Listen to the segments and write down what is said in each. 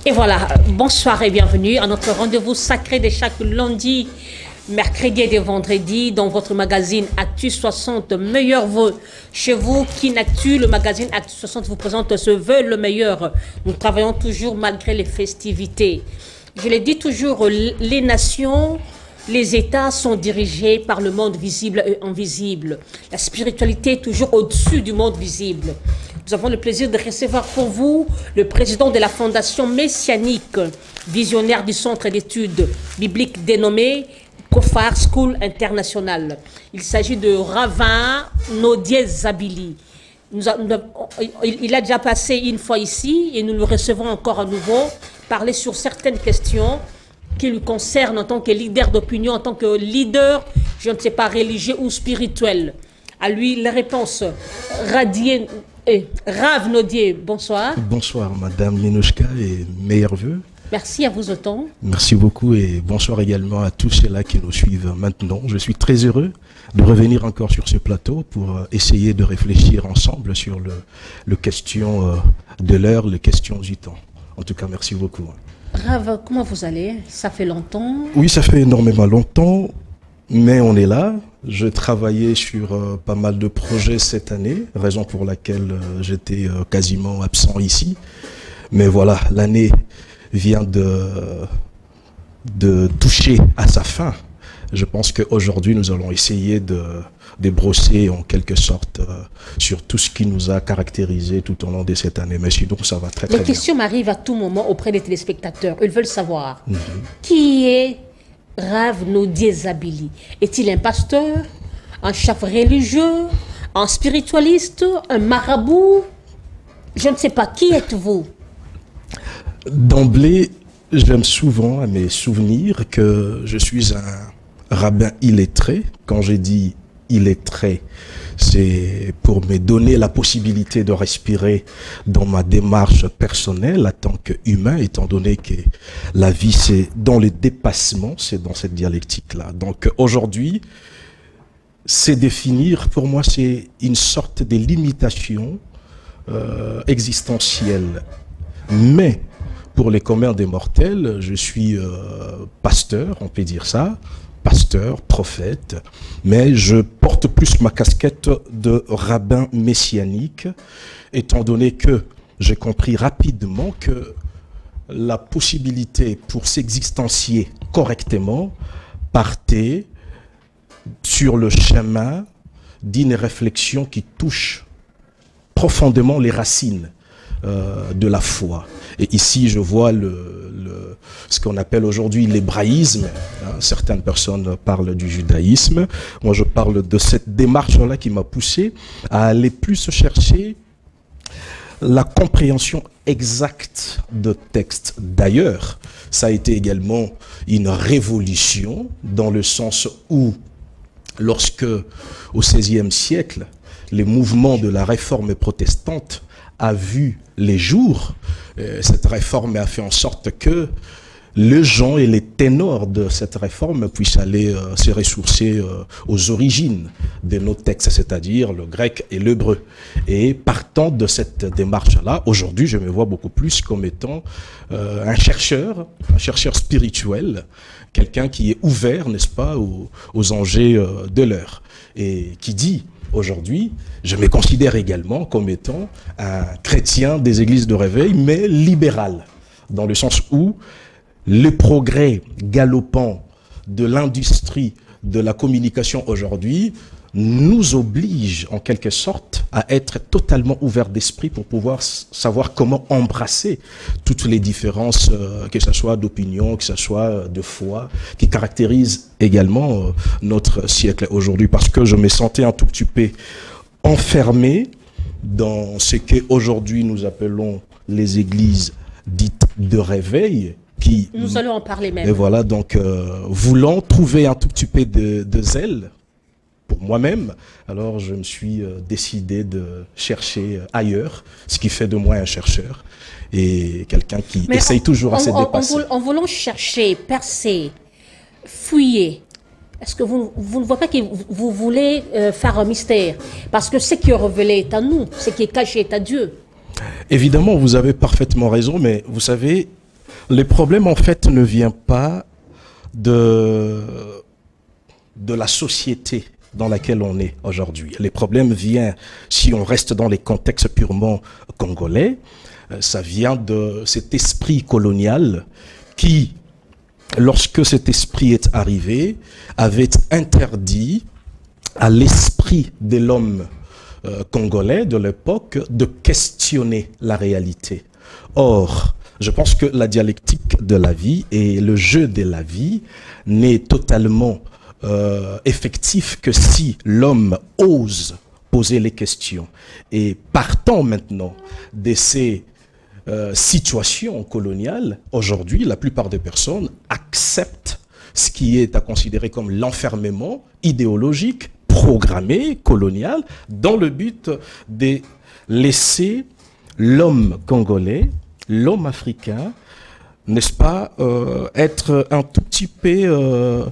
Et voilà, bonsoir et bienvenue à notre rendez-vous sacré de chaque lundi, mercredi et vendredi dans votre magazine Actu 60, meilleur vœu. Chez vous, Kinactu, le magazine Actu 60 vous présente ce vœu le meilleur. Nous travaillons toujours malgré les festivités. Je l'ai dit toujours, les nations, les États sont dirigés par le monde visible et invisible. La spiritualité est toujours au-dessus du monde visible. Nous avons le plaisir de recevoir pour vous le président de la Fondation Messianique, visionnaire du Centre d'études bibliques dénommé Kofar School International. Il s'agit de Ravin Nodier Zabili. Il a déjà passé une fois ici et nous le recevons encore à nouveau, parler sur certaines questions qui lui concernent en tant que leader d'opinion, en tant que leader, je ne sais pas, religieux ou spirituel. À lui, les réponses. Rav Nodier, bonsoir. Bonsoir, Madame Minouchka, et meilleurs vœux. Merci à vous autant. Merci beaucoup et bonsoir également à tous ceux-là qui nous suivent maintenant. Je suis très heureux de revenir encore sur ce plateau pour essayer de réfléchir ensemble sur le question de l'heure, les questions du temps. En tout cas, merci beaucoup. Rav, comment vous allez? Ça fait longtemps? Oui, ça fait énormément longtemps, mais on est là. Je travaillais sur pas mal de projets cette année, raison pour laquelle j'étais quasiment absent ici. Mais voilà, l'année vient de toucher à sa fin. Je pense qu'aujourd'hui, nous allons essayer de débrosser en quelque sorte sur tout ce qui nous a caractérisé tout au long de cette année. Mais sinon, ça va très bien. Les questions m'arrivent à tout moment auprès des téléspectateurs. Ils veulent savoir qui est Rav Nodier Zabili. Est-il un pasteur, un chef religieux, un spiritualiste, un marabout? Je ne sais pas. Qui êtes-vous? D'emblée, j'aime souvent à mes souvenirs que je suis un rabbin illettré. Quand j'ai dit illettré, c'est pour me donner la possibilité de respirer dans ma démarche personnelle en tant qu'humain, étant donné que la vie, c'est dans le dépassement, c'est dans cette dialectique-là. Donc aujourd'hui, c'est définir, pour moi, c'est une sorte de limitation existentielle. Mais pour les communs des mortels, je suis pasteur, on peut dire ça, pasteur, prophète, mais je porte plus ma casquette de rabbin messianique, étant donné que j'ai compris rapidement que la possibilité pour s'existencier correctement partait sur le chemin d'une réflexion qui touche profondément les racines de la foi. Et ici, je vois ce qu'on appelle aujourd'hui l'hébraïsme. Certaines personnes parlent du judaïsme. Moi, je parle de cette démarche-là qui m'a poussé à aller plus chercher la compréhension exacte de textes. D'ailleurs, ça a été également une révolution dans le sens où, lorsque, au XVIe siècle, les mouvements de la réforme protestante a vu les jours, cette réforme a fait en sorte que les gens et les ténors de cette réforme puissent aller se ressourcer aux origines de nos textes, c'est-à-dire le grec et l'hébreu. Et partant de cette démarche-là, aujourd'hui, je me vois beaucoup plus comme étant un chercheur spirituel, quelqu'un qui est ouvert, n'est-ce pas, aux enjeux de l'heure. Et qui dit aujourd'hui, je me considère également comme étant un chrétien des églises de réveil, mais libéral, dans le sens où le progrès galopant de l'industrie de la communication aujourd'hui nous oblige en quelque sorte à être totalement ouverts d'esprit pour pouvoir savoir comment embrasser toutes les différences, que ce soit d'opinion, que ce soit de foi, qui caractérisent également notre siècle aujourd'hui. Parce que je me sentais un tout petit peu enfermé dans ce qu'aujourd'hui nous appelons les églises dites de réveil. Nous allons en parler même. Et voilà, donc voulant trouver un tout petit peu de zèle pour moi-même, alors je me suis décidé de chercher ailleurs, ce qui fait de moi un chercheur et quelqu'un qui essaye toujours à se dépasser. En voulant chercher, percer, fouiller, est-ce que vous ne voyez pas que vous voulez faire un mystère? Parce que ce qui est révélé est à nous, ce qui est caché est à Dieu. Évidemment, vous avez parfaitement raison, mais vous savez, Les problèmes, en fait, ne viennent pas de la société dans laquelle on est aujourd'hui. Les problèmes viennent, si on reste dans les contextes purement congolais, ça vient de cet esprit colonial qui, lorsque cet esprit est arrivé, avait interdit à l'esprit de l'homme congolais de l'époque de questionner la réalité. Or, je pense que la dialectique de la vie et le jeu de la vie n'est totalement effectif que si l'homme ose poser les questions. Et partant maintenant de ces situations coloniales, aujourd'hui, la plupart des personnes acceptent ce qui est à considérer comme l'enfermement idéologique, programmé, colonial, dans le but de laisser l'homme congolais, l'homme africain, n'est-ce pas, être un tout petit peu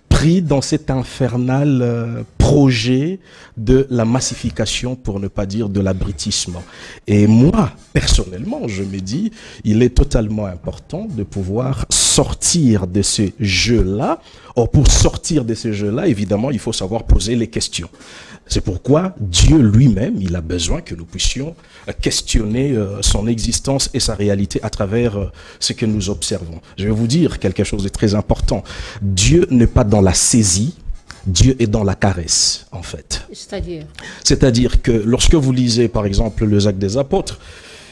pris dans cet infernal projet de la massification, pour ne pas dire de l'abrutissement. Et moi, personnellement, je me dis, il est totalement important de pouvoir sortir de ce jeu-là. Or, pour sortir de ce jeu-là, évidemment, il faut savoir poser les questions. C'est pourquoi Dieu lui-même, il a besoin que nous puissions questionner son existence et sa réalité à travers ce que nous observons. Je vais vous dire quelque chose de très important. Dieu n'est pas dans la saisie, Dieu est dans la caresse, en fait. C'est-à-dire que lorsque vous lisez, par exemple, les Actes des Apôtres,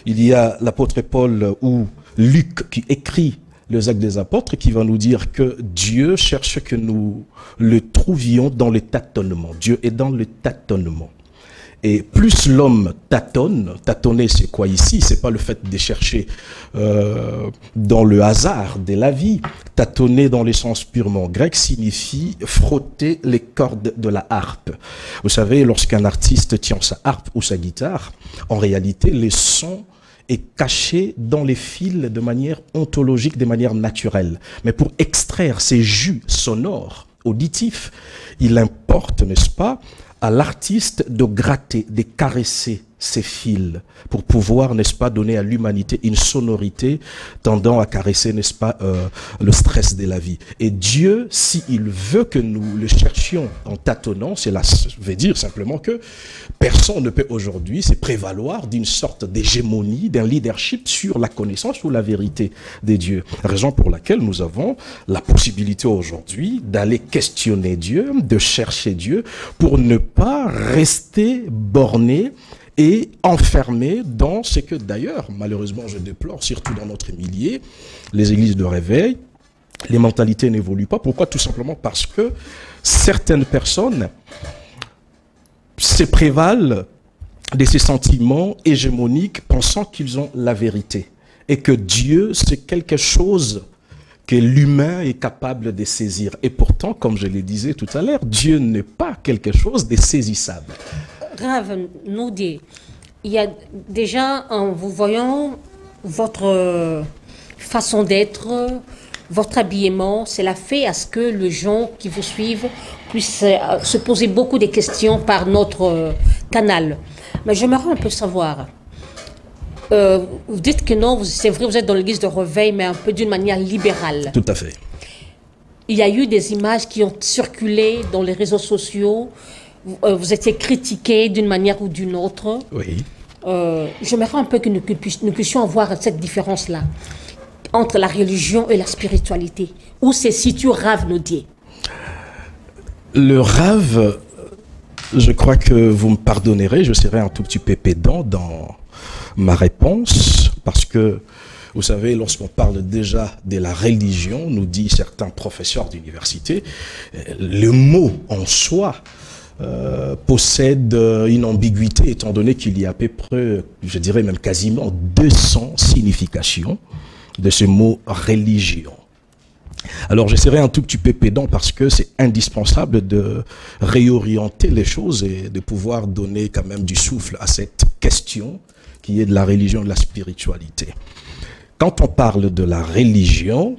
il y a l'apôtre Paul ou Luc qui écrit les Actes des Apôtres qui va nous dire que Dieu cherche que nous le trouvions dans le tâtonnement. Dieu est dans le tâtonnement. Et plus l'homme tâtonne, tâtonner c'est quoi ici? C'est pas le fait de chercher dans le hasard de la vie. Tâtonner dans le sens purement grec signifie frotter les cordes de la harpe. Vous savez, lorsqu'un artiste tient sa harpe ou sa guitare, en réalité, les sons est caché dans les fils de manière ontologique, de manière naturelle. Mais pour extraire ces jus sonores, auditifs, il importe, n'est-ce pas, à l'artiste de gratter, de caresser ces fils pour pouvoir, n'est-ce pas, donner à l'humanité une sonorité tendant à caresser, n'est-ce pas, le stress de la vie. Et Dieu, s'il veut que nous le cherchions en tâtonnant, cela veut dire simplement que personne ne peut aujourd'hui se prévaloir d'une sorte d'hégémonie, d'un leadership sur la connaissance ou la vérité des dieux. Raison pour laquelle nous avons la possibilité aujourd'hui d'aller questionner Dieu, de chercher Dieu, pour ne pas rester borné et enfermé dans ce que d'ailleurs, malheureusement je déplore, surtout dans notre milieu, les églises de réveil, les mentalités n'évoluent pas. Pourquoi? Tout simplement parce que certaines personnes se prévalent de ces sentiments hégémoniques pensant qu'ils ont la vérité et que Dieu c'est quelque chose que l'humain est capable de saisir. Et pourtant, comme je le disais tout à l'heure, Dieu n'est pas quelque chose de saisissable. Rav Naudé, il y a déjà, en vous voyant, votre façon d'être, votre habillement, cela fait à ce que les gens qui vous suivent puissent se poser beaucoup de questions par notre canal. Mais j'aimerais un peu savoir, vous dites que non, c'est vrai, vous êtes dans l'église de réveil, mais un peu d'une manière libérale. Tout à fait. Il y a eu des images qui ont circulé dans les réseaux sociaux. Vous étiez critiqué d'une manière ou d'une autre. Oui. J'aimerais un peu que nous puissions voir cette différence-là entre la religion et la spiritualité. Où se situe Rav Naudé? Le Rav, je crois que vous me pardonnerez, je serai un tout petit peu pédant dans ma réponse, parce que, vous savez, lorsqu'on parle déjà de la religion, nous dit certains professeurs d'université, le mot en soi possède une ambiguïté, étant donné qu'il y a à peu près, je dirais même quasiment 200 significations de ce mot religion. Alors, je serai un tout petit peu pédant parce que c'est indispensable de réorienter les choses et de pouvoir donner quand même du souffle à cette question qui est de la religion et de la spiritualité. Quand on parle de la religion,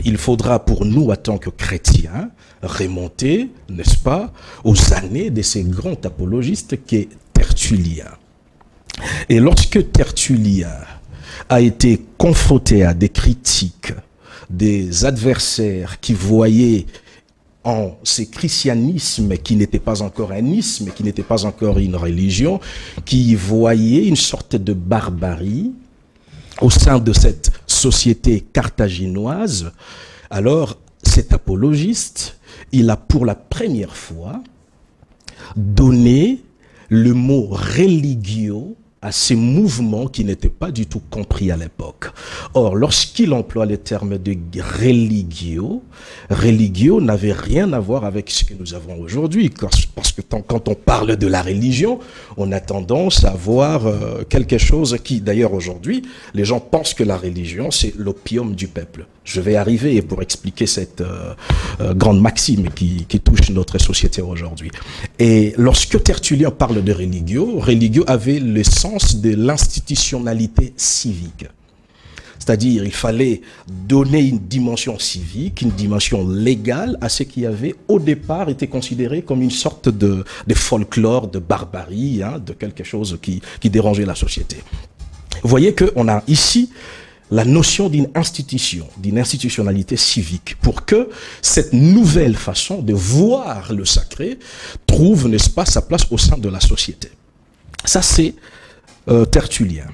il faudra pour nous, en tant que chrétiens, remonter, n'est-ce pas, aux années de ces grands apologistes qui est Tertullien. Et lorsque Tertullien a été confronté à des critiques, des adversaires qui voyaient en ce christianisme qui n'était pas encore un isme, qui n'était pas encore une religion, qui voyaient une sorte de barbarie au sein de cette société carthaginoise. Alors, cet apologiste, il a pour la première fois donné le mot religio à ces mouvements qui n'étaient pas du tout compris à l'époque. Or, lorsqu'il emploie le terme de religio, religio n'avait rien à voir avec ce que nous avons aujourd'hui, parce que quand on parle de la religion, on a tendance à voir quelque chose qui, d'ailleurs aujourd'hui, les gens pensent que la religion, c'est l'opium du peuple. Je vais arriver pour expliquer cette grande maxime qui touche notre société aujourd'hui. Et lorsque Tertullien parle de religio, religio avait le sens de l'institutionnalité civique. C'est-à-dire, il fallait donner une dimension civique, une dimension légale à ce qui avait au départ été considéré comme une sorte de folklore, de barbarie, hein, de quelque chose qui dérangeait la société. Vous voyez qu'on a ici la notion d'une institution, d'une institutionnalité civique, pour que cette nouvelle façon de voir le sacré trouve, n'est-ce pas, sa place au sein de la société. Ça, c'est Tertullien.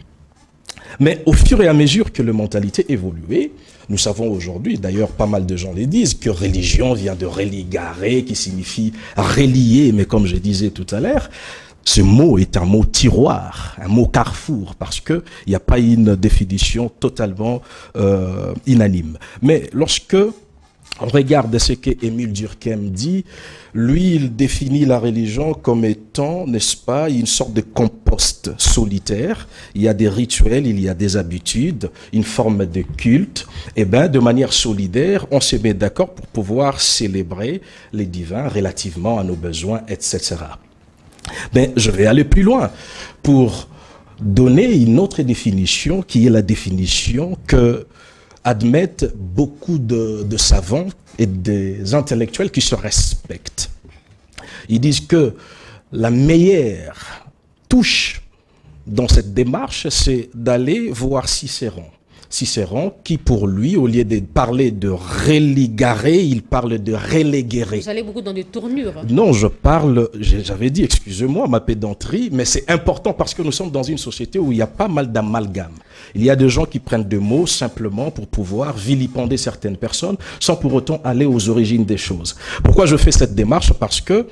Mais au fur et à mesure que la mentalité évoluait, nous savons aujourd'hui, d'ailleurs pas mal de gens le disent, que religion vient de religare, qui signifie relier, mais comme je disais tout à l'heure, ce mot est un mot tiroir, un mot carrefour, parce qu'il n'y a pas une définition totalement unanime. Mais lorsque on regarde ce qu'Émile Durkheim dit, lui, il définit la religion comme étant, n'est-ce pas, une sorte de compost solitaire. Il y a des rituels, il y a des habitudes, une forme de culte. Et bien, de manière solidaire, on se met d'accord pour pouvoir célébrer les divins relativement à nos besoins, etc. Mais je vais aller plus loin pour donner une autre définition qui est la définition que admettent beaucoup de savants et des intellectuels qui se respectent. Ils disent que la meilleure touche dans cette démarche, c'est d'aller voir Cicéron. Cicéron qui, pour lui, au lieu de parler de religare, il parle de relegere. Vous allez beaucoup dans des tournures. Non, j'avais dit, excusez-moi, ma pédanterie, mais c'est important parce que nous sommes dans une société où il y a pas mal d'amalgames. Il y a des gens qui prennent des mots simplement pour pouvoir vilipender certaines personnes sans pour autant aller aux origines des choses. Pourquoi je fais cette démarche? Parce que,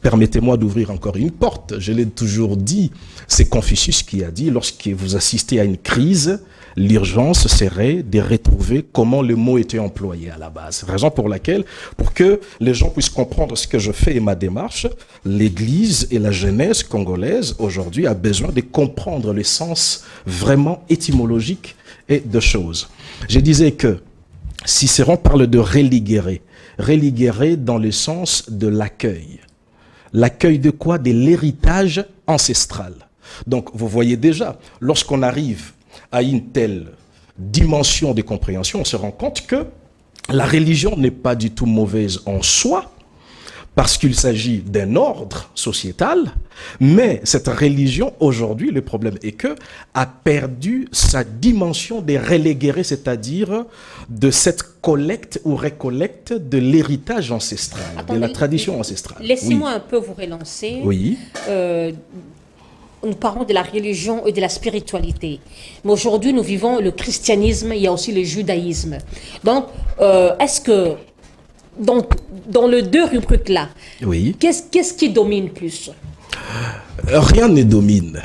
permettez-moi d'ouvrir encore une porte, je l'ai toujours dit, c'est Confucius qui a dit, lorsque vous assistez à une crise, l'urgence serait de retrouver comment le mot était employé à la base. Raison pour laquelle, pour que les gens puissent comprendre ce que je fais et ma démarche, l'Église et la jeunesse congolaise aujourd'hui a besoin de comprendre le sens vraiment étymologique et de choses. Je disais que Cicéron parle de religere. Religere dans le sens de l'accueil. L'accueil de quoi? De l'héritage ancestral. Donc vous voyez déjà, lorsqu'on arrive à une telle dimension de compréhension, on se rend compte que la religion n'est pas du tout mauvaise en soi, parce qu'il s'agit d'un ordre sociétal, mais cette religion, aujourd'hui, le problème est que a perdu sa dimension de religare, c'est-à-dire de cette collecte ou récollecte de l'héritage ancestral, de la tradition ancestrale. Laissez-moi un peu vous relancer. Oui. Nous parlons de la religion et de la spiritualité. Mais aujourd'hui, nous vivons le christianisme, il y a aussi le judaïsme. Donc, est-ce que, dans les deux rubriques-là, oui, qu'est-ce qui domine plus? Rien ne domine.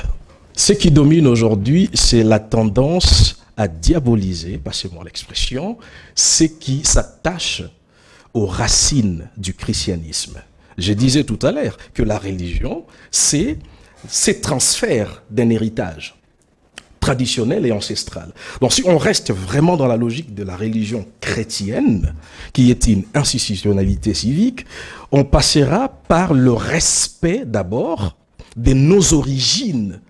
Ce qui domine aujourd'hui, c'est la tendance à diaboliser, passez-moi l'expression, ce qui s'attache aux racines du christianisme. Je disais tout à l'heure que la religion, c'est ces transferts d'un héritage traditionnel et ancestral. Donc si on reste vraiment dans la logique de la religion chrétienne, qui est une institutionnalité civique, on passera par le respect d'abord de nos origines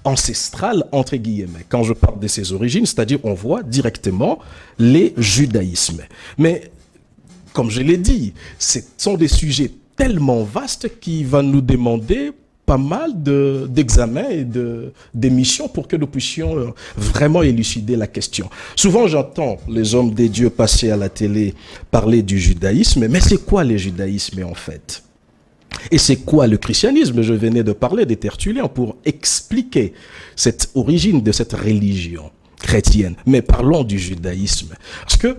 ancestrales, entre guillemets. Quand je parle de ces origines, c'est-à-dire on voit directement les judaïsmes. Mais comme je l'ai dit, ce sont des sujets tellement vastes qui vont nous demander pas mal d'examens et d'émissions pour que nous puissions vraiment élucider la question. Souvent, j'entends les hommes des dieux passer à la télé parler du judaïsme, mais c'est quoi le judaïsme en fait? Et c'est quoi le christianisme? Je venais de parler des Tertulliens pour expliquer cette origine de cette religion chrétienne. Mais parlons du judaïsme. Parce que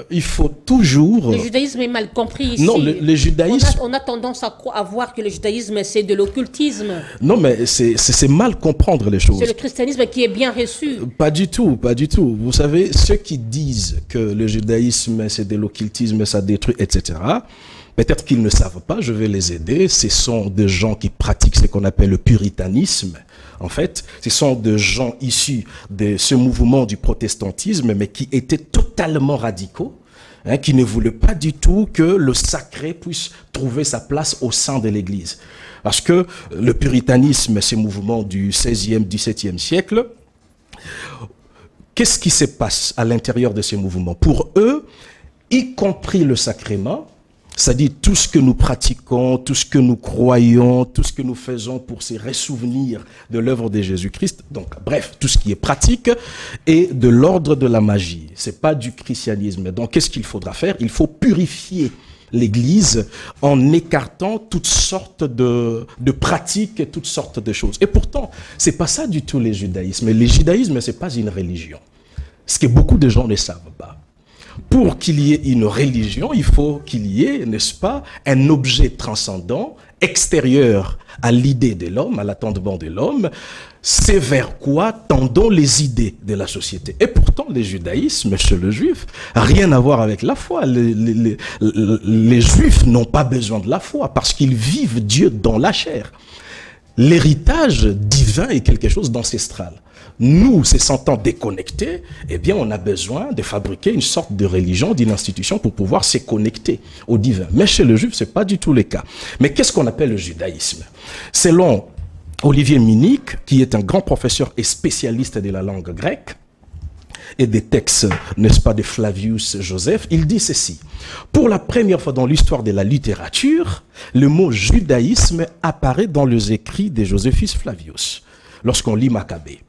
il faut toujours... Le judaïsme est mal compris ici. Non, le judaïsme... On a tendance à voir que le judaïsme, c'est de l'occultisme. Non, mais c'est mal comprendre les choses. C'est le christianisme qui est bien reçu. Pas du tout, pas du tout. Vous savez, ceux qui disent que le judaïsme, c'est de l'occultisme, ça détruit, etc., peut-être qu'ils ne savent pas, je vais les aider. Ce sont des gens qui pratiquent ce qu'on appelle le puritanisme. En fait, ce sont des gens issus de ce mouvement du protestantisme, mais qui étaient totalement radicaux, hein, qui ne voulaient pas du tout que le sacré puisse trouver sa place au sein de l'Église. Parce que le puritanisme, ces mouvements du XVIe, XVIIe siècle, qu'est-ce qui se passe à l'intérieur de ces mouvements? Pour eux, y compris le sacrement, c'est-à-dire tout ce que nous pratiquons, tout ce que nous croyons, tout ce que nous faisons pour se ressouvenir de l'œuvre de Jésus-Christ. Donc, bref, tout ce qui est pratique est de l'ordre de la magie. C'est pas du christianisme. Donc, qu'est-ce qu'il faudra faire? Il faut purifier l'Église en écartant toutes sortes de pratiques et toutes sortes de choses. Et pourtant, c'est pas ça du tout le judaïsme. Le judaïsme, c'est pas une religion. Ce que beaucoup de gens ne savent pas. Pour qu'il y ait une religion, il faut qu'il y ait, n'est-ce pas, un objet transcendant, extérieur à l'idée de l'homme, à l'attendement de l'homme. C'est vers quoi tendons les idées de la société. Et pourtant, le judaïsme, chez le juif, rien à voir avec la foi. Les juifs n'ont pas besoin de la foi parce qu'ils vivent Dieu dans la chair. L'héritage divin est quelque chose d'ancestral. Nous, se sentant déconnectés, eh bien, on a besoin de fabriquer une sorte de religion, d'une institution pour pouvoir se connecter au divin. Mais chez le juif, c'est pas du tout le cas. Mais qu'est-ce qu'on appelle le judaïsme? Selon Olivier Minnick, qui est un grand professeur et spécialiste de la langue grecque, et des textes, n'est-ce pas, de Flavius Joseph, il dit ceci. Pour la première fois dans l'histoire de la littérature, le mot judaïsme apparaît dans les écrits de Josephus Flavius, lorsqu'on lit Maccabée.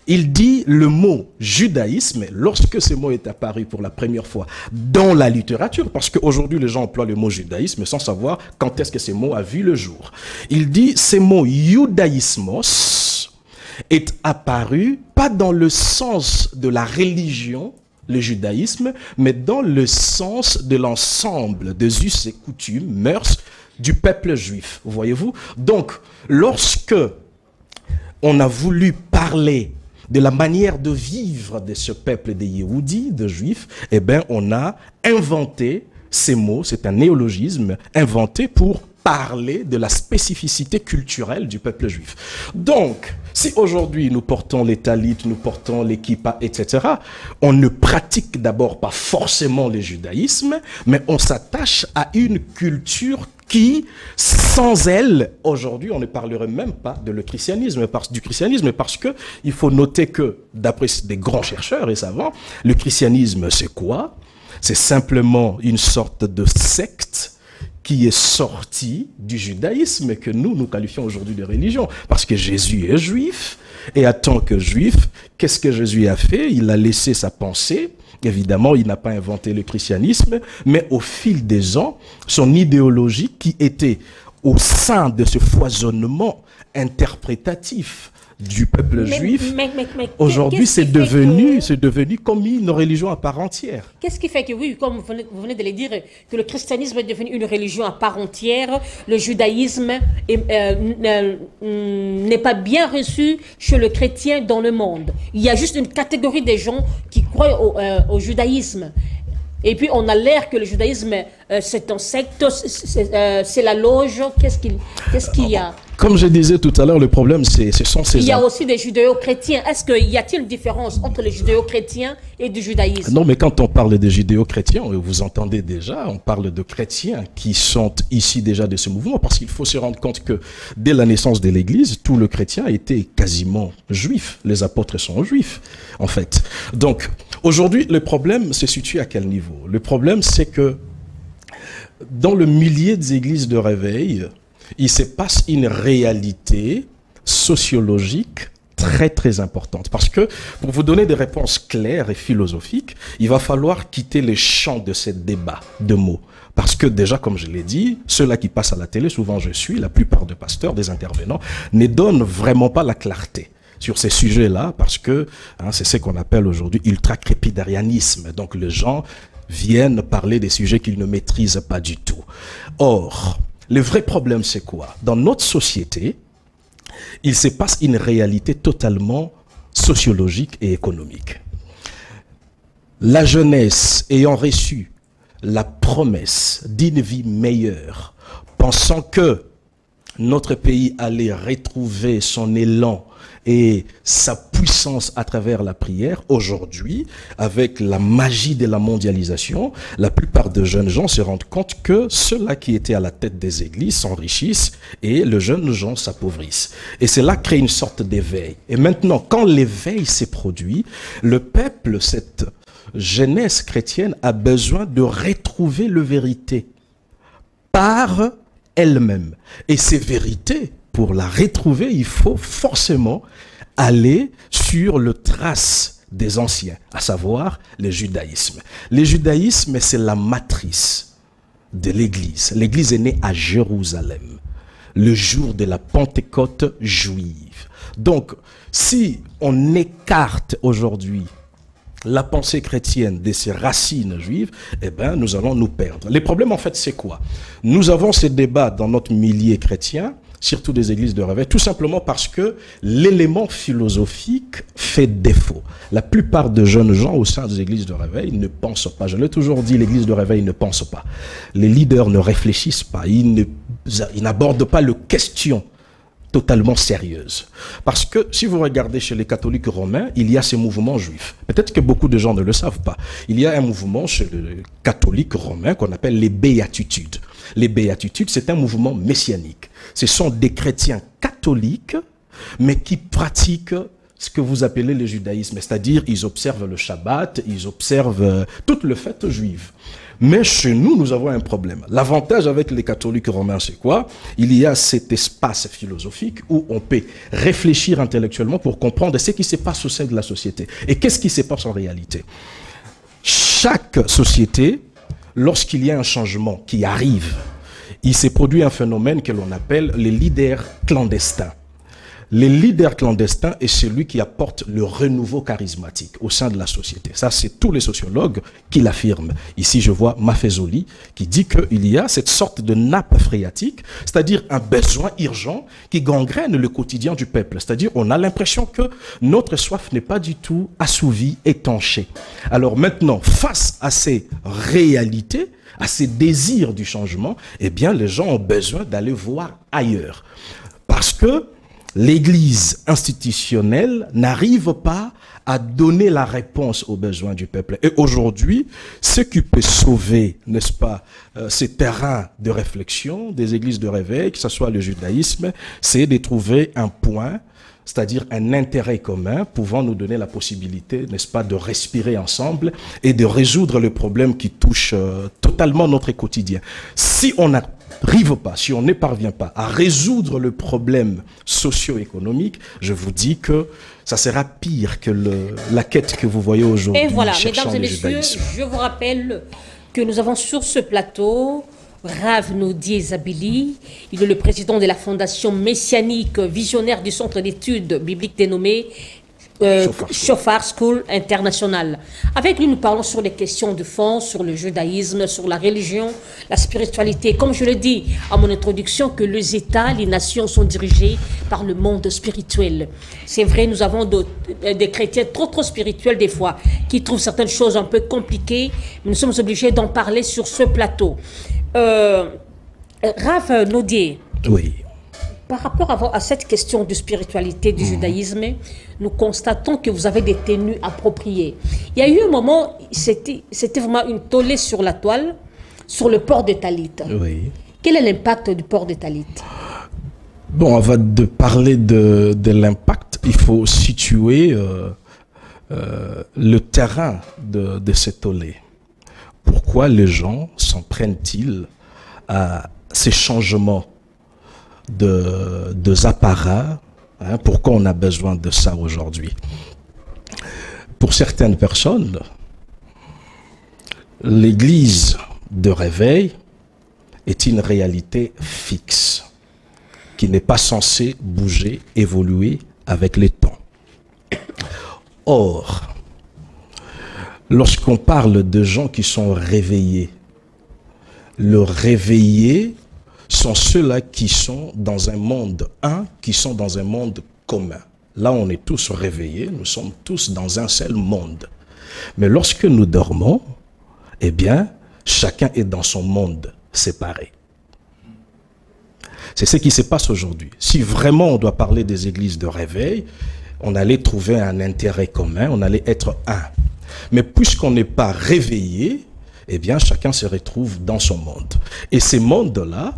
Il dit le mot judaïsme, lorsque ce mot est apparu pour la première fois dans la littérature, parce qu'aujourd'hui les gens emploient le mot judaïsme sans savoir quand est-ce que ce mot a vu le jour. Il dit ce mot judaïsmos est apparu pas dans le sens de la religion, le judaïsme, mais dans le sens de l'ensemble des us et coutumes, mœurs du peuple juif. Voyez-vous? Donc, lorsque on a voulu parler de la manière de vivre de ce peuple des Yéhoudis, de Juifs, eh bien, on a inventé ces mots, c'est un néologisme inventé pour parler de la spécificité culturelle du peuple juif. Donc, si aujourd'hui nous portons les talits, nous portons les kippas, etc., on ne pratique d'abord pas forcément le judaïsme, mais on s'attache à une culture qui, sans elle, aujourd'hui, on ne parlerait même pas du christianisme, parce que il faut noter que, d'après des grands chercheurs et savants, le christianisme, c'est quoi? C'est simplement une sorte de secte qui est sorti du judaïsme que nous qualifions aujourd'hui de religion. Parce que Jésus est juif, et en tant que juif, qu'est-ce que Jésus a fait? Il a laissé sa pensée. Évidemment, il n'a pas inventé le christianisme, mais au fil des ans, son idéologie qui était au sein de ce foisonnement interprétatif du peuple juif, aujourd'hui c'est devenu comme une religion à part entière. Qu'est-ce qui fait que, oui, comme vous venez de le dire, que le christianisme est devenu une religion à part entière, le judaïsme n'est pas bien reçu chez le chrétien dans le monde. Il y a juste une catégorie des gens qui croient au judaïsme. Et puis on a l'air que le judaïsme, c'est un secte, c'est la loge. Qu'est-ce qu'il y a? Comme je disais tout à l'heure, le problème, ce sont ces... Il y a aussi des judéo-chrétiens. Y a-t-il une différence entre les judéo-chrétiens et du judaïsme? Non, mais quand on parle des judéo-chrétiens, vous entendez déjà, on parle de chrétiens qui sont issus déjà de ce mouvement, parce qu'il faut se rendre compte que dès la naissance de l'Église, tout le chrétien était quasiment juif. Les apôtres sont juifs, en fait. Donc, aujourd'hui, le problème se situe à quel niveau? Le problème, c'est que dans le millier des églises de réveil, il se passe une réalité sociologique très importante. Parce que pour vous donner des réponses claires et philosophiques, il va falloir quitter les champs de ces débats de mots. Parce que déjà, comme je l'ai dit, ceux-là qui passent à la télé, souvent je suis, la plupart des pasteurs, des intervenants, ne donnent vraiment pas la clarté sur ces sujets-là, parce que c'est ce qu'on appelle aujourd'hui ultra-crépidarianisme. Donc les gens viennent parler des sujets qu'ils ne maîtrisent pas du tout. Or, le vrai problème, c'est quoi? Dans notre société, il se passe une réalité totalement sociologique et économique. La jeunesse ayant reçu la promesse d'une vie meilleure, pensant que notre pays allait retrouver son élan et sa puissance à travers la prière, aujourd'hui, avec la magie de la mondialisation, la plupart des jeunes gens se rendent compte que ceux-là qui étaient à la tête des églises s'enrichissent et les jeunes gens s'appauvrissent. Et cela crée une sorte d'éveil. Et maintenant, quand l'éveil s'est produit, le peuple, cette jeunesse chrétienne, a besoin de retrouver la vérité par elle-même. Et ces vérités, pour la retrouver, il faut forcément aller sur le trace des anciens, à savoir le judaïsme. Le judaïsme, c'est la matrice de l'Église. L'Église est née à Jérusalem, le jour de la Pentecôte juive. Donc, si on écarte aujourd'hui la pensée chrétienne de ses racines juives, eh ben, nous allons nous perdre. Les problèmes, en fait, c'est quoi? Nous avons ces débats dans notre milieu chrétien, surtout des églises de réveil, tout simplement parce que l'élément philosophique fait défaut. La plupart des jeunes gens au sein des églises de réveil ne pensent pas. Je l'ai toujours dit, l'église de réveil ne pense pas. Les leaders ne réfléchissent pas. Ils n'abordent pas les questions totalement sérieuses. Parce que si vous regardez chez les catholiques romains, il y a ces mouvements juifs. Peut-être que beaucoup de gens ne le savent pas. Il y a un mouvement chez les catholiques romains qu'on appelle les béatitudes. Les béatitudes, c'est un mouvement messianique. Ce sont des chrétiens catholiques, mais qui pratiquent ce que vous appelez le judaïsme. C'est-à-dire, ils observent le Shabbat, ils observent toutes les fêtes juives. Mais chez nous, nous avons un problème. L'avantage avec les catholiques romains, c'est quoi? Il y a cet espace philosophique où on peut réfléchir intellectuellement pour comprendre ce qui se passe au sein de la société. Et qu'est-ce qui se passe en réalité? Chaque société, lorsqu'il y a un changement qui arrive, il s'est produit un phénomène que l'on appelle les leaders clandestins. Le leader clandestin est celui qui apporte le renouveau charismatique au sein de la société. Ça, c'est tous les sociologues qui l'affirment. Ici, je vois Maffezoli qui dit qu'il y a cette sorte de nappe phréatique, c'est-à-dire un besoin urgent qui gangrène le quotidien du peuple. C'est-à-dire on a l'impression que notre soif n'est pas du tout assouvie, étanchée. Alors maintenant, face à ces réalités, à ces désirs du changement, eh bien, les gens ont besoin d'aller voir ailleurs. Parce que l'Église institutionnelle n'arrive pas à donner la réponse aux besoins du peuple. Et aujourd'hui, ce qui peut sauver, n'est-ce pas, ces terrains de réflexion des églises de réveil, que ce soit le judaïsme, c'est de trouver un point, c'est-à-dire un intérêt commun pouvant nous donner la possibilité, n'est-ce pas, de respirer ensemble et de résoudre le problème qui touche totalement notre quotidien. Si on n'arrive pas, si on ne parvient pas à résoudre le problème socio-économique, je vous dis que ça sera pire que la quête que vous voyez aujourd'hui. Et voilà, mesdames et messieurs, je vous rappelle que nous avons sur ce plateau Rav Nodi Zabili. Il est le président de la fondation messianique visionnaire du centre d'études bibliques dénommé Shofar School International. Avec lui, nous parlons sur les questions de fond, sur le judaïsme, sur la religion, la spiritualité. Comme je le dis à mon introduction, que les États, les nations sont dirigés par le monde spirituel. C'est vrai, nous avons des chrétiens trop spirituels des fois, qui trouvent certaines choses un peu compliquées, mais nous sommes obligés d'en parler sur ce plateau. Rav Nodi. Oui. Par rapport à cette question de spiritualité du judaïsme, nous constatons que vous avez des tenues appropriées. Il y a eu un moment, c'était vraiment une tollée sur la toile, sur le port des talit. Oui. Quel est l'impact du port des talit? Bon, avant de parler de l'impact, il faut situer le terrain de cette tollée. Pourquoi les gens s'en prennent-ils à ces changements de apparats. Hein, pourquoi on a besoin de ça aujourd'hui? Pour certaines personnes, l'église de réveil est une réalité fixe, qui n'est pas censée bouger, évoluer avec les temps. Or, lorsqu'on parle de gens qui sont réveillés, le réveillé sont ceux-là qui sont dans un monde qui sont dans un monde commun. Là, on est tous réveillés, nous sommes tous dans un seul monde. Mais lorsque nous dormons, eh bien, chacun est dans son monde séparé. C'est ce qui se passe aujourd'hui. Si vraiment on doit parler des églises de réveil, on allait trouver un intérêt commun, on allait être un. Mais puisqu'on n'est pas réveillé, eh bien, chacun se retrouve dans son monde. Et ces mondes-là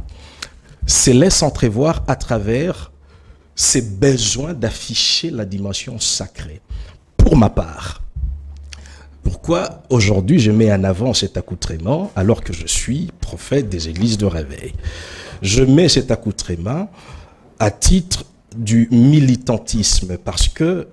se laissent entrevoir à travers ces besoins d'afficher la dimension sacrée. Pour ma part, pourquoi aujourd'hui je mets en avant cet accoutrement alors que je suis prophète des églises de réveil? Je mets cet accoutrement à titre du militantisme parce que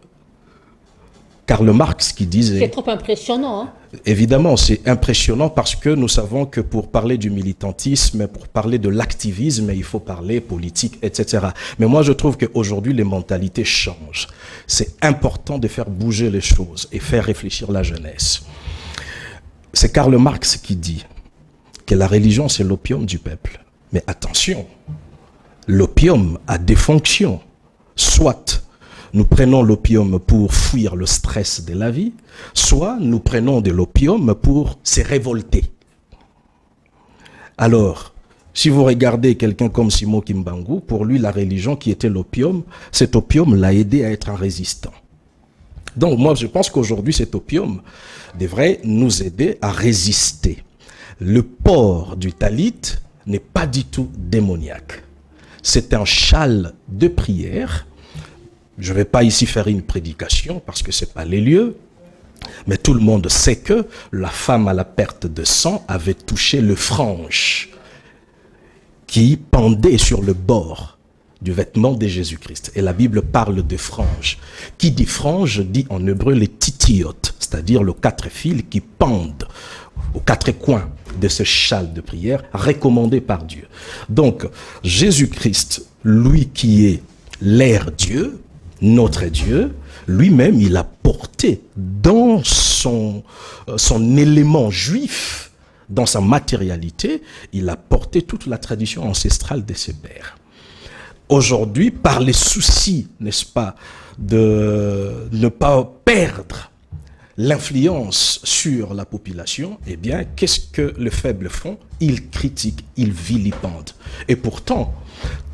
Karl Marx qui disait... C'est trop impressionnant, hein? Évidemment, c'est impressionnant parce que nous savons que pour parler du militantisme, pour parler de l'activisme, il faut parler politique, etc. Mais moi, je trouve qu'aujourd'hui, les mentalités changent. C'est important de faire bouger les choses et faire réfléchir la jeunesse. C'est Karl Marx qui dit que la religion, c'est l'opium du peuple. Mais attention, l'opium a des fonctions. Soit nous prenons l'opium pour fuir le stress de la vie, soit nous prenons de l'opium pour se révolter. Alors, si vous regardez quelqu'un comme Simon Kimbangu, pour lui, la religion qui était l'opium, cet opium l'a aidé à être un résistant. Donc moi, je pense qu'aujourd'hui, cet opium devrait nous aider à résister. Le port du talit n'est pas du tout démoniaque. C'est un châle de prière. Je ne vais pas ici faire une prédication parce que ce n'est pas les lieux. Mais tout le monde sait que la femme à la perte de sang avait touché le frange qui pendait sur le bord du vêtement de Jésus-Christ. Et la Bible parle de frange. Qui dit frange dit en hébreu les titiotes, c'est-à-dire les 4 fils qui pendent aux 4 coins de ce châle de prière recommandé par Dieu. Donc, Jésus-Christ, lui qui est l'air Dieu, notre Dieu, lui-même, il a porté dans son élément juif, dans sa matérialité, il a porté toute la tradition ancestrale de ses pères. Aujourd'hui, par les soucis, n'est-ce pas, de ne pas perdre l'influence sur la population, eh bien, qu'est-ce que les faibles font? Ils critiquent, ils vilipendent. Et pourtant,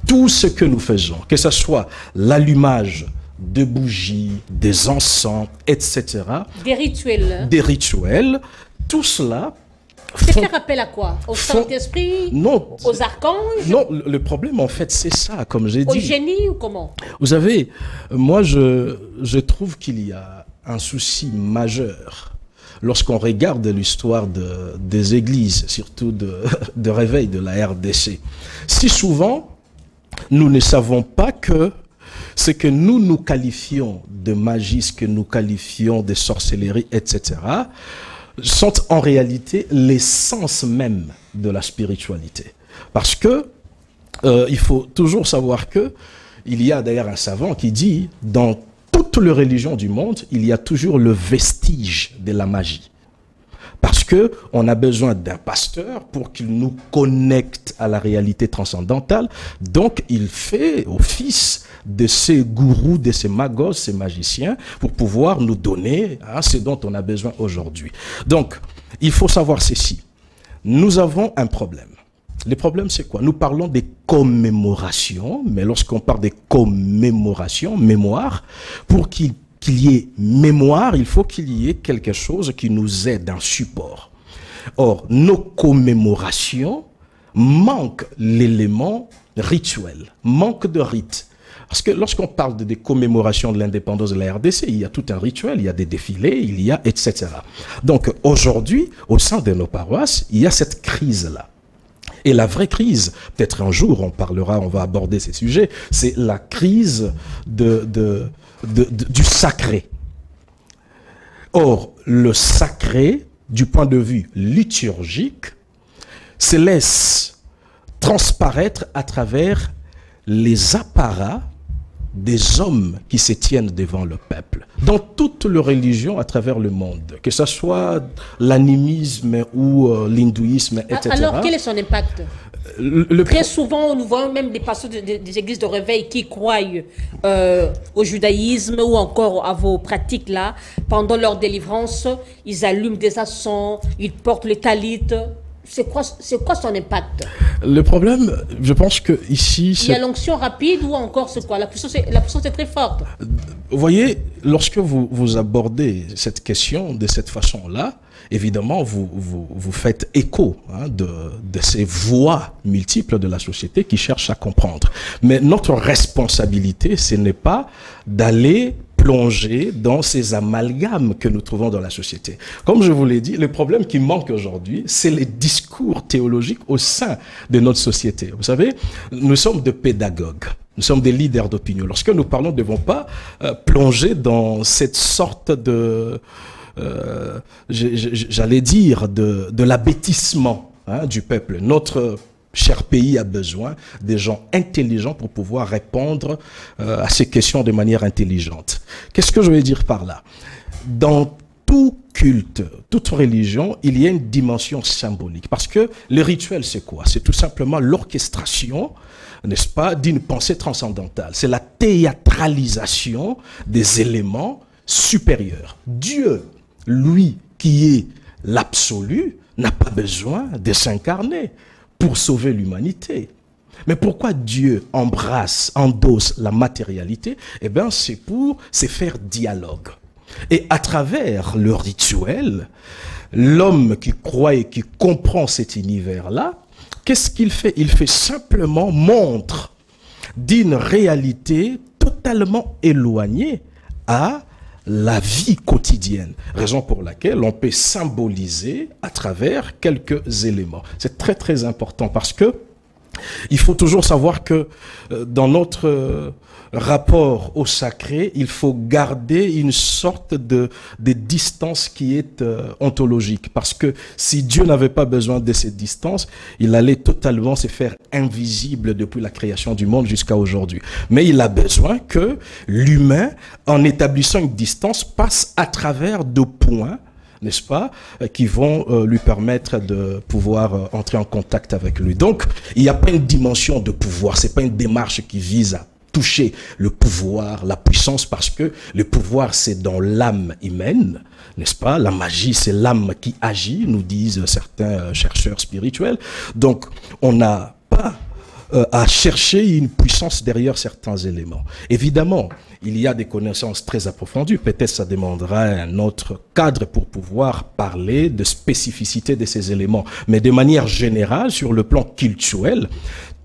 tout ce que nous faisons, que ce soit l'allumage de bougies, des encens, etc. Des rituels, tout cela... Ça fait rappel à quoi? Au Saint-Esprit? Non. Aux archanges? Non, le problème en fait c'est ça, comme j'ai dit. Au génie ou comment? Vous savez, moi je trouve qu'il y a un souci majeur lorsqu'on regarde l'histoire des églises, surtout de réveil de la RDC. Si souvent, nous ne savons pas que ce que nous qualifions de magie, ce que nous qualifions de sorcellerie, etc., sont en réalité l'essence même de la spiritualité. Parce que il faut toujours savoir que il y a d'ailleurs un savant qui dit dans toutes les religions du monde, il y a toujours le vestige de la magie. Parce que on a besoin d'un pasteur pour qu'il nous connecte à la réalité transcendantale. Donc, il fait office de ces gourous, de ces magos, ces magiciens, pour pouvoir nous donner ce dont on a besoin aujourd'hui. Donc, il faut savoir ceci. Nous avons un problème. Le problème, c'est quoi? Nous parlons des commémorations, mais lorsqu'on parle des commémorations, mémoire, pour qu'il y ait mémoire, il faut qu'il y ait quelque chose qui nous aide, un support. Or, nos commémorations manquent l'élément rituel, manquent de rite. Parce que lorsqu'on parle des commémorations de l'indépendance de la RDC, il y a tout un rituel, il y a des défilés, il y a etc. Donc aujourd'hui, au sein de nos paroisses, il y a cette crise-là. Et la vraie crise, peut-être un jour on parlera, on va aborder ces sujets, c'est la crise du sacré. Or, le sacré, du point de vue liturgique, se laisse transparaître à travers les apparats des hommes qui se tiennent devant le peuple, dans toutes les religions à travers le monde, que ce soit l'animisme ou l'hindouisme, etc. Alors, quel est son impact? Très souvent, nous voyons même des pasteurs des églises de réveil qui croient au judaïsme ou encore à vos pratiques-là. Pendant leur délivrance, ils allument des encens, ils portent les talites. C'est quoi son impact? Le problème, je pense que ici... Il y a l'onction rapide ou encore c'est quoi? La puissance est très forte. Vous voyez, lorsque vous abordez cette question de cette façon-là, évidemment, vous faites écho de ces voix multiples de la société qui cherchent à comprendre. Mais notre responsabilité, ce n'est pas d'aller plonger dans ces amalgames que nous trouvons dans la société. Comme je vous l'ai dit, le problème qui manque aujourd'hui, c'est les discours théologiques au sein de notre société. Vous savez, nous sommes des pédagogues. Nous sommes des leaders d'opinion. Lorsque nous parlons, nous ne devons pas plonger dans cette sorte de... j'allais dire, de l'abêtissement du peuple. Notre cher pays a besoin des gens intelligents pour pouvoir répondre à ces questions de manière intelligente. Qu'est-ce que je veux dire par là? Dans tout culte, toute religion, il y a une dimension symbolique. Parce que le rituel, c'est quoi? C'est tout simplement l'orchestration, n'est-ce pas, d'une pensée transcendantale. C'est la théâtralisation des éléments supérieurs. Dieu, lui, qui est l'absolu, n'a pas besoin de s'incarner pour sauver l'humanité. Mais pourquoi Dieu endosse la matérialité? Eh bien, c'est pour se faire dialogue. Et à travers le rituel, l'homme qui croit et qui comprend cet univers-là, qu'est-ce qu'il fait? Il fait simplement montre d'une réalité totalement éloignée à la vie quotidienne, raison pour laquelle on peut symboliser à travers quelques éléments. C'est très très important parce que il faut toujours savoir que dans notre rapport au sacré, il faut garder une sorte de distance qui est ontologique. Parce que si Dieu n'avait pas besoin de cette distance, il allait totalement se faire invisible depuis la création du monde jusqu'à aujourd'hui. Mais il a besoin que l'humain, en établissant une distance, passe à travers de points, n'est-ce pas, qui vont lui permettre de pouvoir entrer en contact avec lui. Donc, il n'y a pas une dimension de pouvoir, c'est pas une démarche qui vise à toucher le pouvoir, la puissance, parce que le pouvoir, c'est dans l'âme humaine, n'est-ce pas? La magie, c'est l'âme qui agit, nous disent certains chercheurs spirituels. Donc, on n'a pas à chercher une puissance derrière certains éléments. Évidemment, il y a des connaissances très approfondies. Peut-être ça demandera un autre cadre pour pouvoir parler de spécificité de ces éléments. Mais de manière générale, sur le plan cultuel,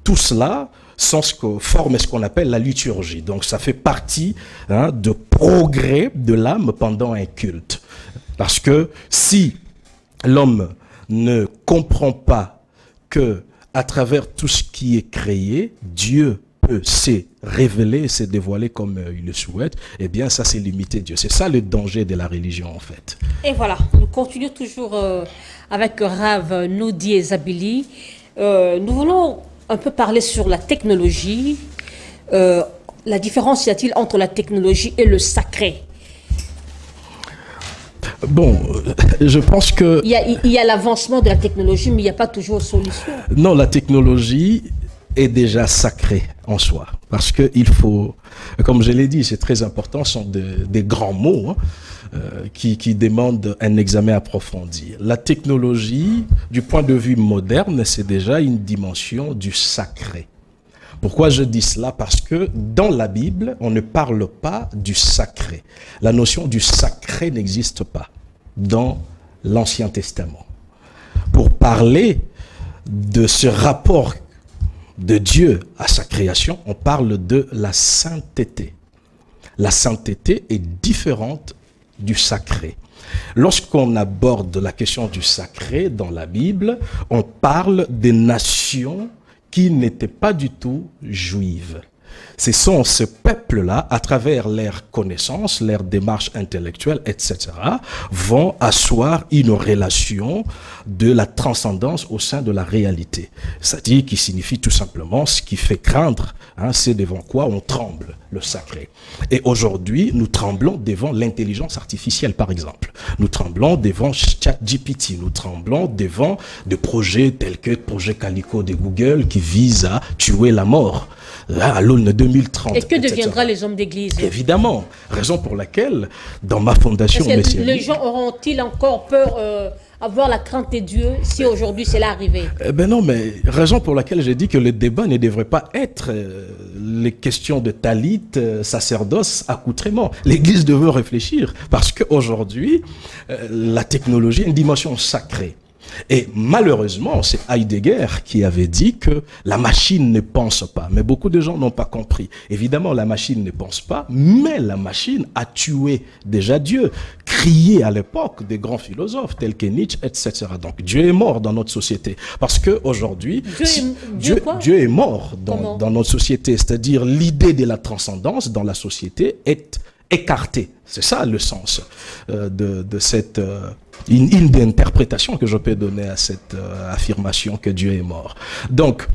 tout cela forme ce qu'on appelle la liturgie. Donc ça fait partie de progrès de l'âme pendant un culte. Parce que si l'homme ne comprend pas que à travers tout ce qui est créé, Dieu peut se révéler, se dévoiler comme il le souhaite, eh bien ça c'est limiter Dieu. C'est ça le danger de la religion en fait. Et voilà, nous continuons toujours avec Rav Noudi et Zabili. Nous voulons un peu parler sur la technologie. La différence y a-t-il entre la technologie et le sacré? Bon, je pense que... Il y a l'avancement de la technologie, mais il n'y a pas toujours de solution. Non, la technologie est déjà sacrée en soi. Parce qu'il faut, comme je l'ai dit, c'est très important, ce sont des grands mots qui demandent un examen approfondi. La technologie, du point de vue moderne, c'est déjà une dimension du sacré. Pourquoi je dis cela? Parce que dans la Bible, on ne parle pas du sacré. La notion du sacré n'existe pas dans l'Ancien Testament. Pour parler de ce rapport de Dieu à sa création, on parle de la sainteté. La sainteté est différente du sacré. Lorsqu'on aborde la question du sacré dans la Bible, on parle des nations qui n'étaient pas du tout juives. Ce sont ces peuples-là, à travers leurs connaissances, leurs démarches intellectuelles, etc., vont asseoir une relation de la transcendance au sein de la réalité. C'est-à-dire qui signifie tout simplement ce qui fait craindre, hein, c'est devant quoi on tremble, le sacré. Et aujourd'hui, nous tremblons devant l'intelligence artificielle, par exemple. Nous tremblons devant ChatGPT, nous tremblons devant des projets tels que le projet Calico de Google qui vise à tuer la mort. À l'aune 2030. Et que deviendra les hommes d'église? Évidemment, raison pour laquelle, dans ma fondation messianique... Les gens auront-ils encore peur, avoir la crainte de Dieu si aujourd'hui c'est là arrivé? Ben non, mais raison pour laquelle j'ai dit que le débat ne devrait pas être les questions de talit, sacerdoce, accoutrement. L'Église devrait réfléchir parce qu'aujourd'hui, la technologie a une dimension sacrée. Et malheureusement, c'est Heidegger qui avait dit que la machine ne pense pas. Mais beaucoup de gens n'ont pas compris. Évidemment, la machine ne pense pas, mais la machine a tué déjà Dieu. Crié à l'époque des grands philosophes tels que Nietzsche, etc. Donc Dieu est mort dans notre société. Parce qu'aujourd'hui, Dieu est mort dans notre société. C'est-à-dire l'idée de la transcendance dans la société est écartée. C'est ça le sens de cette... une des interprétations que je peux donner à cette affirmation que Dieu est mort. Donc,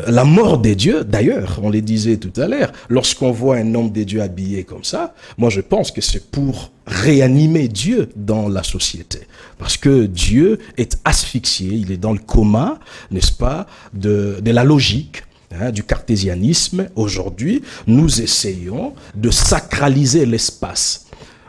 la mort des dieux, d'ailleurs, on le disait tout à l'heure, lorsqu'on voit un homme des dieux habillé comme ça, moi je pense que c'est pour réanimer Dieu dans la société. Parce que Dieu est asphyxié, il est dans le coma, n'est-ce pas, de la logique. Du cartésianisme. Aujourd'hui, nous essayons de sacraliser l'espace.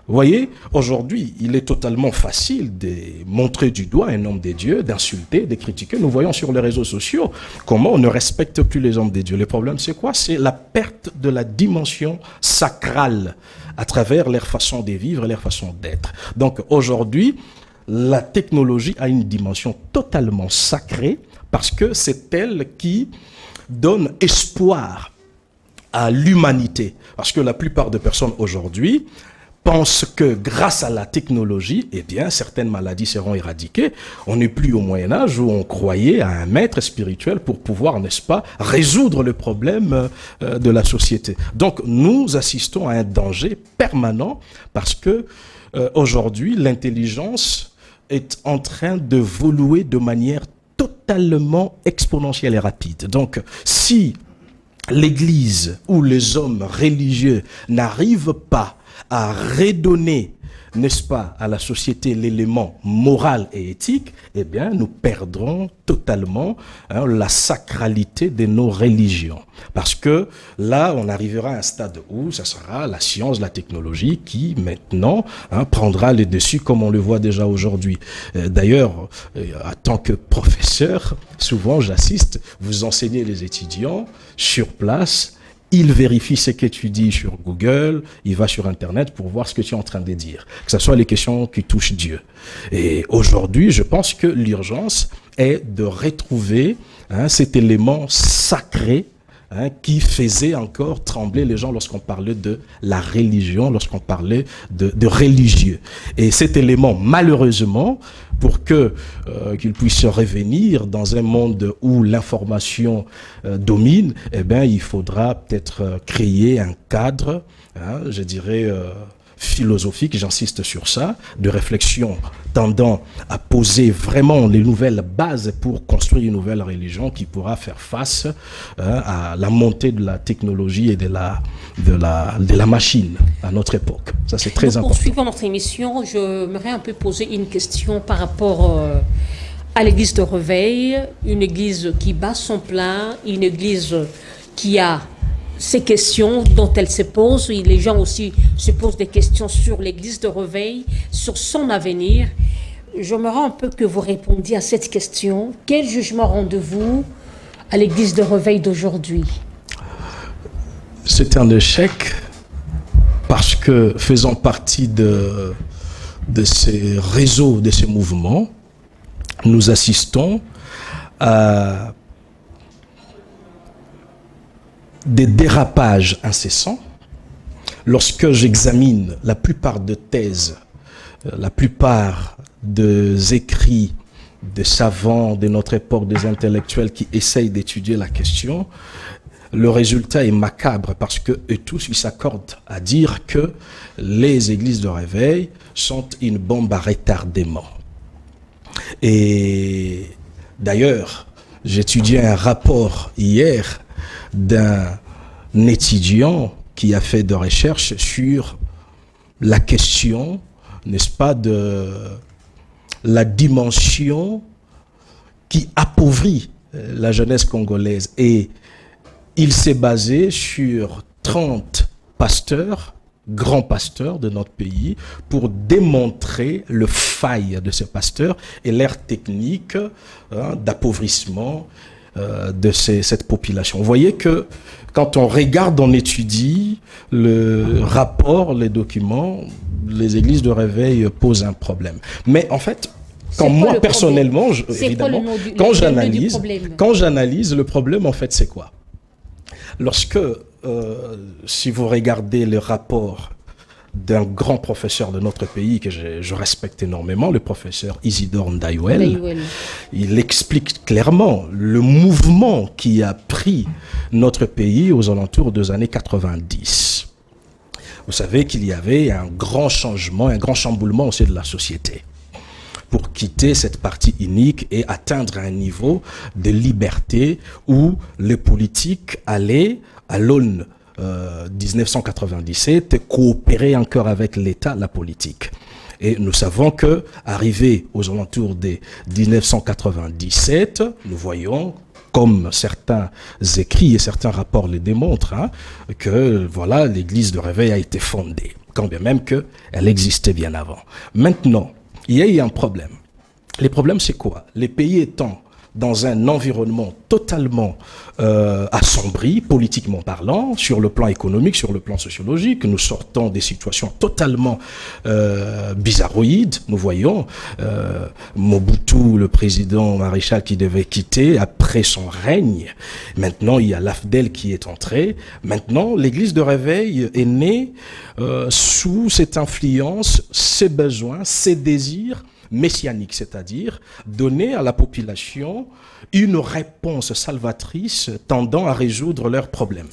Vous voyez, aujourd'hui, il est totalement facile de montrer du doigt un homme des dieux, d'insulter, de critiquer. Nous voyons sur les réseaux sociaux comment on ne respecte plus les hommes des dieux. Le problème, c'est quoi? C'est la perte de la dimension sacrale à travers leur façon de vivre et leur façon d'être. Donc aujourd'hui, la technologie a une dimension totalement sacrée parce que c'est elle qui donne espoir à l'humanité. Parce que la plupart des personnes aujourd'hui pensent que grâce à la technologie, eh bien, certaines maladies seront éradiquées. On n'est plus au Moyen-Âge où on croyait à un maître spirituel pour pouvoir, n'est-ce pas, résoudre le problème de la société. Donc, nous assistons à un danger permanent parce que aujourd'hui, l'intelligence est en train de d'évoluer de manière totalement exponentielle et rapide. Donc, si l'Église ou les hommes religieux n'arrivent pas à redonner, n'est-ce pas, à la société l'élément moral et éthique, eh bien, nous perdrons totalement la sacralité de nos religions. Parce que là, on arrivera à un stade où ça sera la science, la technologie qui, maintenant, prendra le dessus comme on le voit déjà aujourd'hui. D'ailleurs, en tant que professeur, souvent j'assiste, vous enseignez les étudiants sur place. Il vérifie ce que tu dis sur Google, il va sur Internet pour voir ce que tu es en train de dire. Que ce soit les questions qui touchent Dieu. Et aujourd'hui, je pense que l'urgence est de retrouver cet élément sacré qui faisait encore trembler les gens lorsqu'on parlait de la religion, lorsqu'on parlait de religieux. Et cet élément, malheureusement, pour qu'il puisse revenir dans un monde où l'information domine, eh bien, il faudra peut-être créer un cadre, je dirais, philosophique, j'insiste sur ça, de réflexion tendant à poser vraiment les nouvelles bases pour construire une nouvelle religion qui pourra faire face à la montée de la technologie et de la machine à notre époque. Ça, c'est très important. Poursuivant notre émission, j'aimerais un peu poser une question par rapport à l'église de Réveil, une église qui bat son plein, une église qui a ces questions dont elle se pose. Les gens aussi se posent des questions sur l'église de Réveil, sur son avenir. J'aimerais un peu que vous répondiez à cette question. Quel jugement rendez-vous à l'église de Réveil d'aujourd'hui? C'est un échec parce que faisant partie de ces réseaux, de ces mouvements, nous assistons à des dérapages incessants. Lorsque j'examine la plupart des thèses la plupart des écrits des savants de notre époque, des intellectuels qui essayent d'étudier la question, le résultat est macabre parce que eux tous ils s'accordent à dire que les églises de réveil sont une bombe à retardement. Et d'ailleurs, j'étudiais un rapport hier d'un étudiant qui a fait de recherches sur la question, n'est-ce pas, de la dimension qui appauvrit la jeunesse congolaise. Et il s'est basé sur 30 pasteurs, grands pasteurs de notre pays, pour démontrer le faille de ces pasteurs et leur technique d'appauvrissement de cette population. Vous voyez que quand on regarde, on étudie le rapport, les documents, les églises de réveil posent un problème. Mais en fait, quand moi personnellement, évidemment, quand j'analyse, le problème en fait c'est quoi? Lorsque, si vous regardez le rapport d'un grand professeur de notre pays que je respecte énormément, le professeur Isidore Ndayouel, il explique clairement le mouvement qui a pris notre pays aux alentours des années 90. Vous savez qu'il y avait un grand changement, un grand chamboulement aussi de la société pour quitter cette partie unique et atteindre un niveau de liberté où les politiques allaient à l'aune 1997 coopérer encore avec l'État, la politique. Et nous savons que, arrivé aux alentours de 1997, nous voyons, comme certains écrits et certains rapports le démontrent, que voilà, l'église de réveil a été fondée, quand bien même qu'elle existait bien avant. Maintenant, il y a eu un problème. Les problèmes, c'est quoi? Les pays étant dans un environnement totalement assombri, politiquement parlant, sur le plan économique, sur le plan sociologique. Nous sortons des situations totalement bizarroïdes. Nous voyons Mobutu, le président maréchal qui devait quitter après son règne. Maintenant, il y a l'AFDEL qui est entré. Maintenant, l'église de réveil est née sous cette influence, ses besoins, ses désirs messianique, c'est-à-dire donner à la population une réponse salvatrice tendant à résoudre leurs problèmes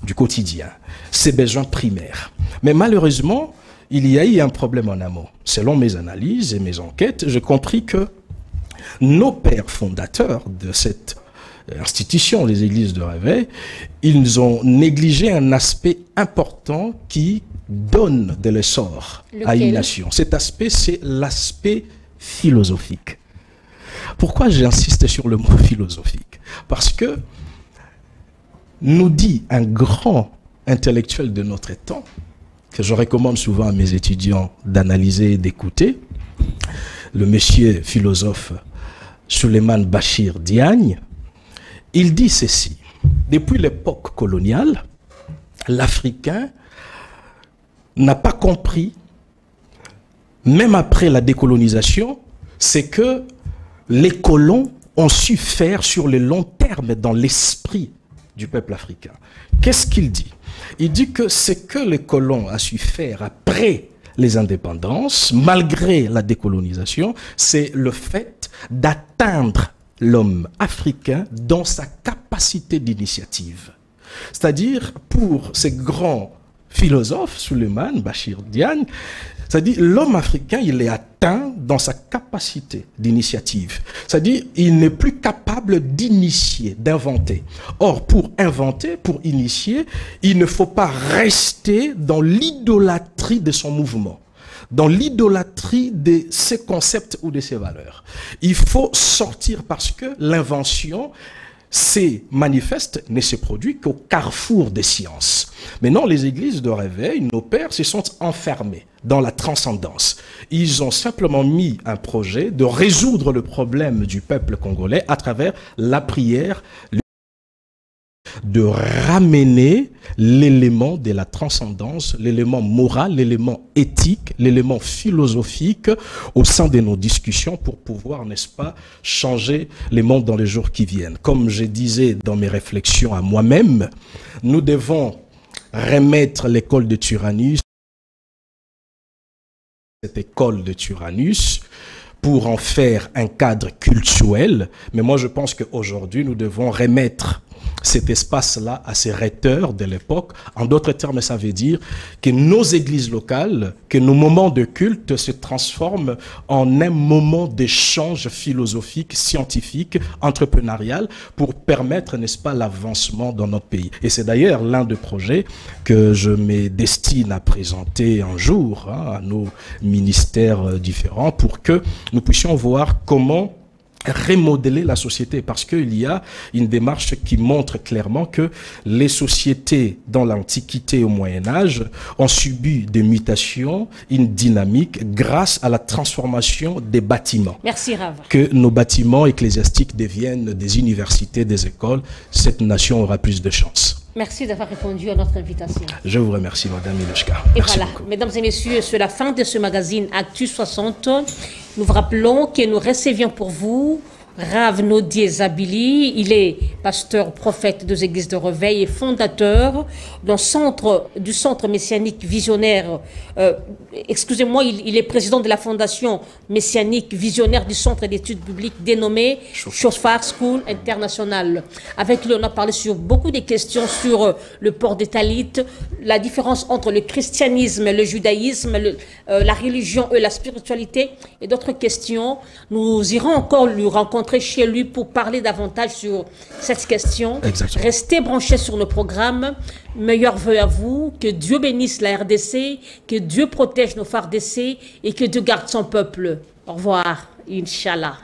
du quotidien, ses besoins primaires. Mais malheureusement, il y a eu un problème en amont. Selon mes analyses et mes enquêtes, j'ai compris que nos pères fondateurs de cette institution, les églises de réveil, ils ont négligé un aspect important qui donne de l'essor à une nation. Cet aspect, c'est l'aspect philosophique. Pourquoi j'insiste sur le mot philosophique? Parce que nous dit un grand intellectuel de notre temps, que je recommande souvent à mes étudiants d'analyser et d'écouter, le monsieur philosophe Souleymane Bachir Diagne, il dit ceci: depuis l'époque coloniale, l'Africain n'a pas compris, même après la décolonisation, c'est que les colons ont su faire sur le long terme dans l'esprit du peuple africain. Qu'est-ce qu'il dit? Il dit que ce que les colons ont su faire après les indépendances, malgré la décolonisation, c'est le fait d'atteindre l'homme africain dans sa capacité d'initiative. C'est-à-dire, pour ces grands philosophe, Souleymane Bachir Diagne, c'est-à-dire l'homme africain, il est atteint dans sa capacité d'initiative. C'est-à-dire il n'est plus capable d'initier, d'inventer. Or, pour inventer, pour initier, il ne faut pas rester dans l'idolâtrie de son mouvement, dans l'idolâtrie de ses concepts ou de ses valeurs. Il faut sortir parce que l'invention manifeste, ne se produit qu'au carrefour des sciences. Mais non, les églises de réveil, nos pères, se sont enfermés dans la transcendance. Ils ont simplement mis un projet de résoudre le problème du peuple congolais à travers la prière, de ramener l'élément de la transcendance, l'élément moral, l'élément éthique, l'élément philosophique au sein de nos discussions pour pouvoir, n'est-ce pas, changer les mondes dans les jours qui viennent. Comme je disais dans mes réflexions à moi-même, nous devons remettre l'école de Tyrannus cette école de Tyrannus pour en faire un cadre cultuel. Mais moi, je pense qu'aujourd'hui, nous devons remettre cet espace-là à ses recteurs de l'époque. En d'autres termes, ça veut dire que nos églises locales, que nos moments de culte se transforment en un moment d'échange philosophique, scientifique, entrepreneurial pour permettre, n'est-ce pas, l'avancement dans notre pays. Et c'est d'ailleurs l'un des projets que je me destine à présenter un jour à nos ministères différents pour que nous puissions voir comment remodeler la société, parce qu'il y a une démarche qui montre clairement que les sociétés dans l'Antiquité et au Moyen-Âge ont subi des mutations, une dynamique grâce à la transformation des bâtiments. Merci Rav. Que nos bâtiments ecclésiastiques deviennent des universités, des écoles, cette nation aura plus de chance. Merci d'avoir répondu à notre invitation. Je vous remercie, Madame Miloshka. Et Merci voilà, beaucoup. mesdames et messieurs, c'est la fin de ce magazine Actu 60. Nous vous rappelons que nous recevions pour vous Rav Nodi Zabili. Il est pasteur prophète des églises de Réveil et fondateur du centre messianique visionnaire. Excusez-moi, il est président de la fondation messianique visionnaire du centre d'études bibliques dénommé Shofar School International. Avec lui, on a parlé sur beaucoup de questions sur le port des talit, la différence entre le christianisme, le judaïsme, la religion et la spiritualité et d'autres questions. Nous irons encore lui rencontrer chez lui pour parler davantage sur cette question. Exactement. Restez branchés sur nos programmes. Meilleurs vœux à vous. Que Dieu bénisse la RDC, que Dieu protège nos FARDC et que Dieu garde son peuple. Au revoir, Inch'Allah.